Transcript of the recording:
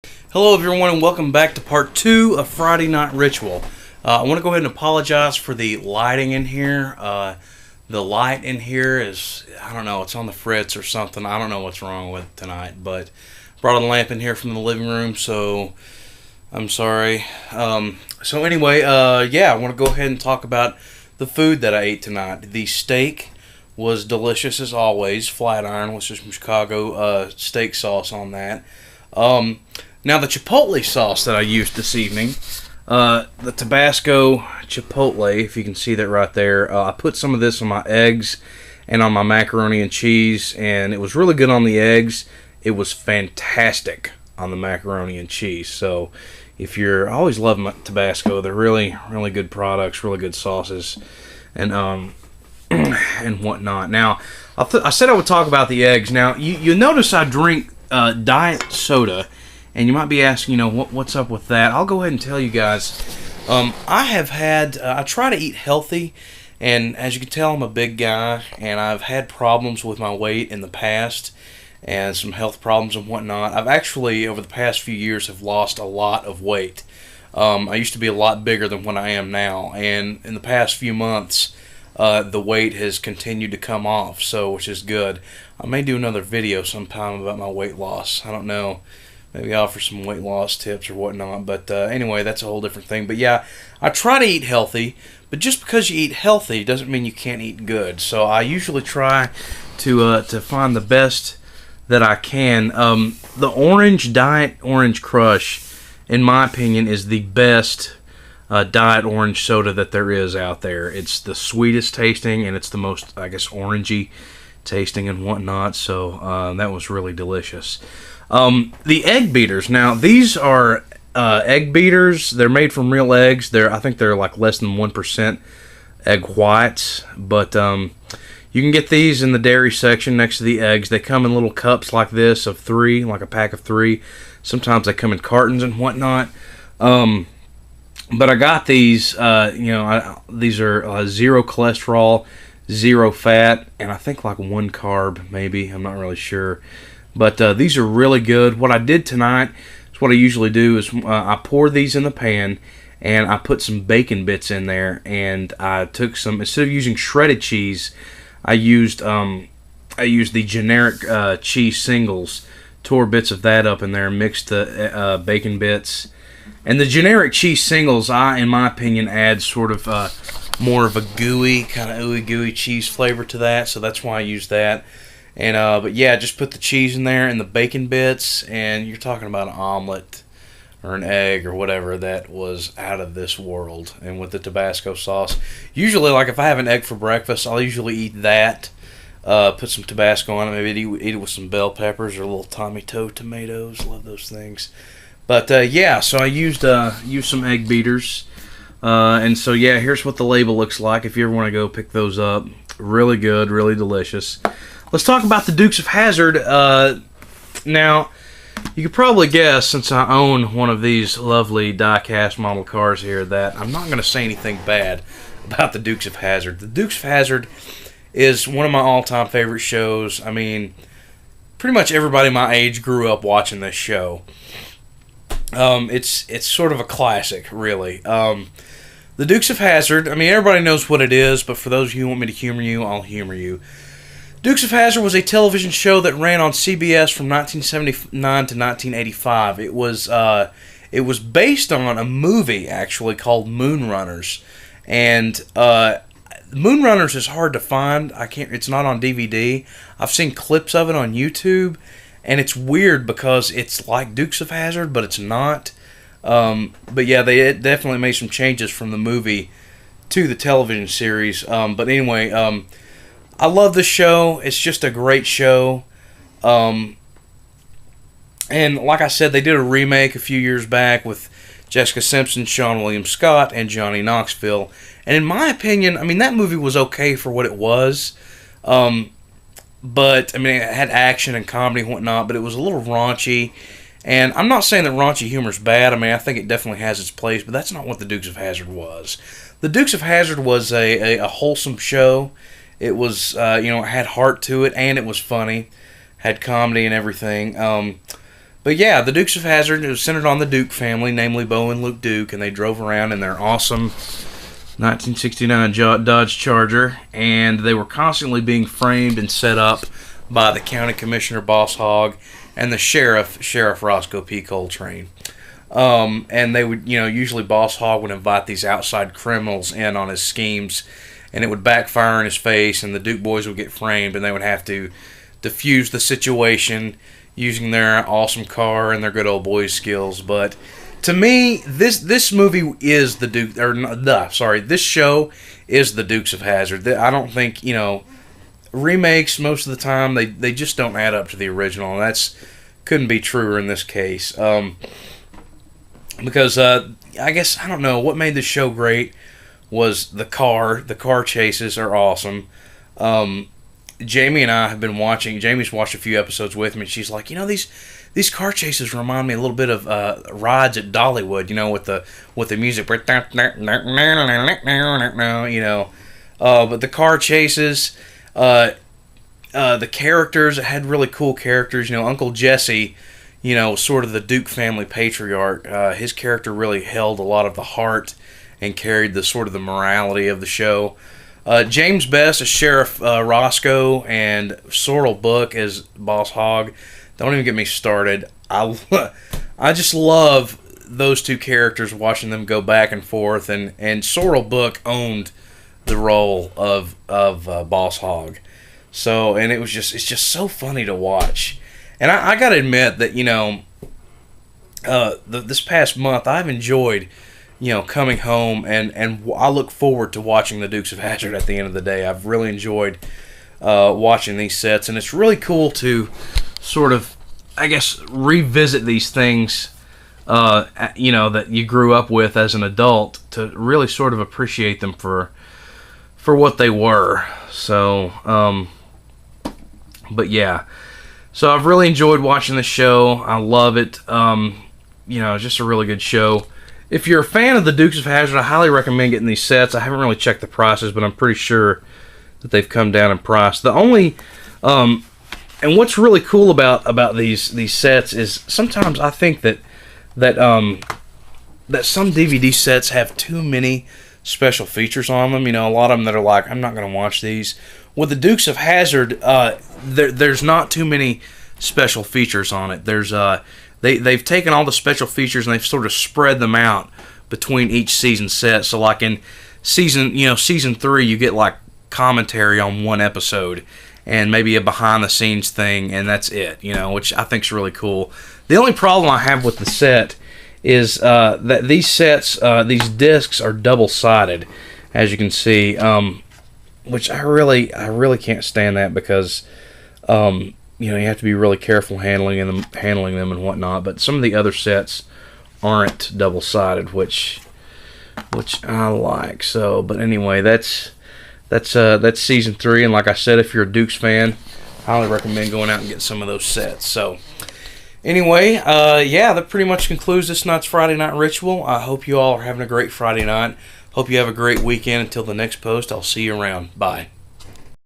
Hello everyone and welcome back to part 2 of Friday Night Ritual. I want to go ahead and apologize for the lighting in here. The light in here is, I don't know, it's on the fritz or something. I don't know what's wrong with it tonight, but brought a lamp in here from the living room, so I'm sorry. So anyway, I want to go ahead and talk about the food that I ate tonight. The steak was delicious as always. Flat iron with some Chicago steak sauce on that. Now, the Chipotle sauce that I used this evening, the Tabasco Chipotle, if you can see that right there, I put some of this on my eggs and on my macaroni and cheese, and it was really good on the eggs. It was fantastic on the macaroni and cheese. So, I always love Tabasco. They're really, really good products, really good sauces, and and whatnot. Now, I said I would talk about the eggs. Now, you notice I drink diet soda. And you might be asking, what's up with that? I'll go ahead and tell you guys. I try to eat healthy, and as you can tell, I'm a big guy, and I've had problems with my weight in the past, and some health problems and whatnot. I've actually, over the past few years, have lost a lot of weight. I used to be a lot bigger than what I am now, and in the past few months, the weight has continued to come off, which is good. I may do another video sometime about my weight loss. I don't know. Maybe offer some weight loss tips or whatnot. But anyway, that's a whole different thing. But yeah, I try to eat healthy. But just because you eat healthy doesn't mean you can't eat good. So I usually try to find the best that I can. The Diet Orange Crush, in my opinion, is the best diet orange soda that there is out there. It's the sweetest tasting, and it's the most, I guess, orangey tasting and whatnot. So that was really delicious. The egg beaters. Now, these are egg beaters. They're made from real eggs. I think they're like less than 1% egg whites. But you can get these in the dairy section next to the eggs. They come in little cups like this of 3, like a pack of 3. Sometimes they come in cartons and whatnot. But I got these. These are 0 cholesterol, 0 fat, and I think like 1 carb maybe. I'm not really sure. But these are really good. What I did tonight is what I usually do is I pour these in the pan and I put some bacon bits in there, and I took some, instead of using shredded cheese, I used the generic cheese singles, tore bits of that up in there, mixed the bacon bits. And the generic cheese singles, in my opinion, add sort of more of a gooey, kind of ooey gooey cheese flavor to that, so that's why I use that. And but yeah, just put the cheese in there and the bacon bits, and you're talking about an omelet or an egg or whatever that was out of this world. And with the Tabasco sauce, usually, like if I have an egg for breakfast, I'll usually eat that. Put some Tabasco on it, maybe eat it with some bell peppers or little Tommy Toe tomatoes. Love those things. But yeah, so I used some egg beaters, and so yeah, here's what the label looks like. If you ever want to go pick those up, really good, really delicious. Let's talk about the Dukes of Hazzard. Now, you could probably guess, since I own one of these lovely die-cast model cars here, that I'm not going to say anything bad about the Dukes of Hazzard. The Dukes of Hazzard is one of my all-time favorite shows. I mean, pretty much everybody my age grew up watching this show. It's sort of a classic, really. The Dukes of Hazzard, I mean, everybody knows what it is, but for those of you who want me to humor you, I'll humor you. Dukes of Hazzard was a television show that ran on CBS from 1979 to 1985. It was based on a movie, actually, called Moonrunners. And Moonrunners is hard to find. It's not on DVD. I've seen clips of it on YouTube, and it's weird because it's like Dukes of Hazzard, but it's not. But yeah, they definitely made some changes from the movie to the television series. But anyway, I love the show. It's just a great show. And like I said, they did a remake a few years back with Jessica Simpson, Seann William Scott, and Johnny Knoxville. And in my opinion, I mean, that movie was okay for what it was. But, I mean, it had action and comedy and whatnot, but it was a little raunchy. And I'm not saying that raunchy humor is bad. I mean, I think it definitely has its place, but that's not what the Dukes of Hazzard was. The Dukes of Hazzard was a wholesome show. It was, it had heart to it, and it was funny. Had comedy and everything. But But yeah, the Dukes of Hazzard, it was centered on the Duke family, namely Bo and Luke Duke, and they drove around in their awesome 1969 Dodge Charger, and they were constantly being framed and set up by the county commissioner, Boss Hogg, and the Sheriff Roscoe P. Coltrane. And they would, usually Boss Hogg would invite these outside criminals in on his schemes, and it would backfire in his face, and the Duke boys would get framed, and they would have to defuse the situation using their awesome car and their good old boy skills. But to me, this movie is the Duke, this show is the Dukes of Hazzard. I don't think, remakes most of the time, they just don't add up to the original, and that's couldn't be truer in this case. Because I guess, I don't know, what made this show great was the car chases are awesome. Jamie and I have been watching. Jamie's watched a few episodes with me. And she's like, these car chases remind me a little bit of rides at Dollywood. With the music, but the car chases, the characters had really cool characters. Uncle Jesse, sort of the Duke family patriarch. His character really held a lot of the heart and carried the sort of the morality of the show. James Best as Sheriff Roscoe and Sorrel Book as Boss Hogg. Don't even get me started. I just love those two characters, watching them go back and forth. And Sorrel Book owned the role of Boss Hogg. So, and it's just so funny to watch. And I got to admit that this past month I've enjoyed coming home, and I look forward to watching the Dukes of Hazzard at the end of the day. I've really enjoyed watching these sets, and it's really cool to sort of, I guess, revisit these things, that you grew up with as an adult, to really sort of appreciate them for what they were. So, but yeah. So I've really enjoyed watching the show. I love it. It's just a really good show. If you're a fan of the Dukes of Hazzard, I highly recommend getting these sets. I haven't really checked the prices, but I'm pretty sure that they've come down in price. The only, and what's really cool about these sets is sometimes I think that some DVD sets have too many special features on them. A lot of them that are like, I'm not going to watch these. With the Dukes of Hazzard, there's not too many special features on it. There's They've taken all the special features and they've sort of spread them out between each season set. So like in season 3, you get like commentary on one episode and maybe a behind the scenes thing, and that's it, which I think is really cool. The only problem I have with the set is that these sets, these discs are double-sided, as you can see, which I really can't stand that, because you have to be really careful handling them and whatnot. But some of the other sets aren't double-sided, which I like. So, but anyway, that's season 3, and like I said, if you're a Dukes fan, I highly recommend going out and getting some of those sets. So, anyway, that pretty much concludes this night's Friday Night Ritual. I hope you all are having a great Friday night. Hope you have a great weekend. Until the next post, I'll see you around. Bye.